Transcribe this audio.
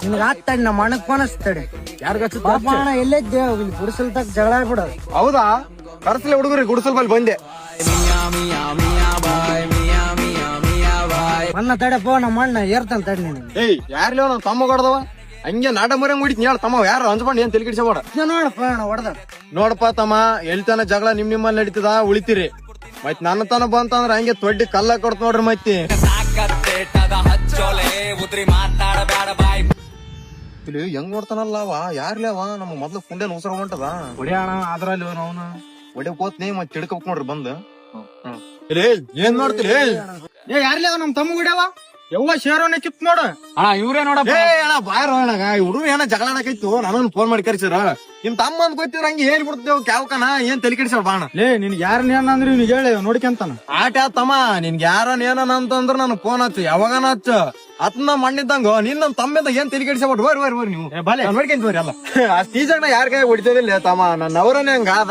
ನಿನ್ಗ ಆಗ್ತಾಡಿ ನಮ್ಮ ಅಣ್ಣಕ್ ಫೋನಿಸ್ತಾಡಿ. ಯಾರಿಗಚ್ಚ ಪಾಪ ಅಣ್ಣ ಎಲ್ಲೈದ್ದೆ ಇಲ್ಲಿ ಗುಡಿಸಲ್ ತಕ್ಕ ಜಗಳ ಆಗ್ಬಿಡೋದು. ಹೌದಾ? ಕರ್ಸಲೆ ಹುಡುಗರಿ ಗುಡಿಸಲ್ ಬಲ್ಲಿ ಬಂದೆ. ಅಣ್ಣ ತಡೆಪ್ಪ ನಮ್ಮ ಅಣ್ಣ ಏರ್ತಾನ ತಡಿ ನೀನು. ಏಯ್ ಯಾರ್ಲಿ ನನ್ ತಮ್ಮ ಹೊಡೆದವ ಹಂಗೆ ನಾಟ ಮರಂಗ್ ಹೊಡಿತೀನಿ ಹೇಳ ತಮ್ಮ. ಯಾರು ಹಂಚ್ಕೊಂಡು ಏನ್ ತಲೆಕಿಡ್ಸಬೇಡ. ನೋಡಪ್ಪ ಅಣ್ಣ ಹೊಡೆದ. ನೋಡಪ್ಪ ತಮ್ಮ, ಎಲ್ತನ ಜಗಳ ನಿಮ್ಮಲ್ಲಿ ನಡೀತದ ಉಳಿತೀರಿ. ಮತ್ ನನ್ನ ತನ ಬಂತಂದ್ರ ಹಂಗೆ ತೊಡ್ಡಿ ಕಲ್ಲ ಕೊಡ್ತ ನೋಡ್ರಿ. ಮತ್ತಿ ಇಲ್ಲಿ ಹೆಂಗ್ ನೋಡ್ತಾನಲ್ಲ ಅವ, ಯಾರ್ಲಿ ಅವ? ನಮ್ಮ ಮೊದ್ಲು ಕುಂಡೇನ್ ಉಸರ ಹೊಂಟದ. ಹೊಡಿಯೋಣ ಅದ್ರಲ್ಲಿ ಅವನು ಒಡೆ ಕೋತ್ನಿ ಮತ್ ತಿಡ್ಕೋಕ್ ನೋಡ್ರಿ ಬಂದ್. ಏನ್ ಮಾಡ್ತೀರಿ? ಏ ಯಾರ್ಲಿ ಅವ ನಮ್ ತಮ್ಮ ಗುಡ್ಯಾವ ಯವ್ವ ಶೇರೋನೆ ಕಿತ್ ನೋಡ ಅಣ್ಣ ಇವ್ರೇ ನೋಡಪ್ಪ. ಏ ಅಣ್ಣ ಬಾರ ಅಣ್ಣಗ ಹುಡುಗ ಏನ ಜಗಳ ಆಡಕೈತು. ನಾನು ಫೋನ್ ಮಾಡಿ ಕರ್ಸಿರ ನಿಮ್ ತಮ್ಮ ಅಂತ ಗೊತ್ತಿರ ಹಂಗೆ ಹೇಳ್ಬಿಡ್ತೇವ್ ಕ್ಯಾವ್ಕನ. ಏನ್ ತಲೆ ಕೆಡಿಸ ಬಾಣ. ಲೇ ನಿನ್ ಯಾರನ್ನ ಏನಂದ್ರೆ ಇವ್ನಿಗೆ ಹೇಳಿ ನೋಡ್ಕೊಂತಾನ. ಆಟ ತಮ್ಮ ನಿನ್ಗೆ ಯಾರನ್ ಏನನ ಅಂತಂದ್ರ ನನ್ ಫೋನ್ ಹಚ್ಚು, ಯಾವಾಗನ ಹಚ್ಚ. ಅತ್ನ ಮಣ್ಣಿದ್ದಂಗ ನಿನ್ ನಮ್ ತಮ್ಮಿಂದ ಏನ್ ತಲೆ ಕೆಡಿಸಬಿಟ್ಟು ಬರ್ರಿ ನೀವು ನೋಡ್ಕೊಂತೀವ್ರಿ ಅಲ್ಲ. ಅಷ್ಟ್ ಈಜಾಗ ಯಾರ ಕೈ ಹೊಡಿತದಿಲ್ಲ ತಮ್ಮ. ನನ್ನ ಅವರನೇ ಹಂಗ ಆದ.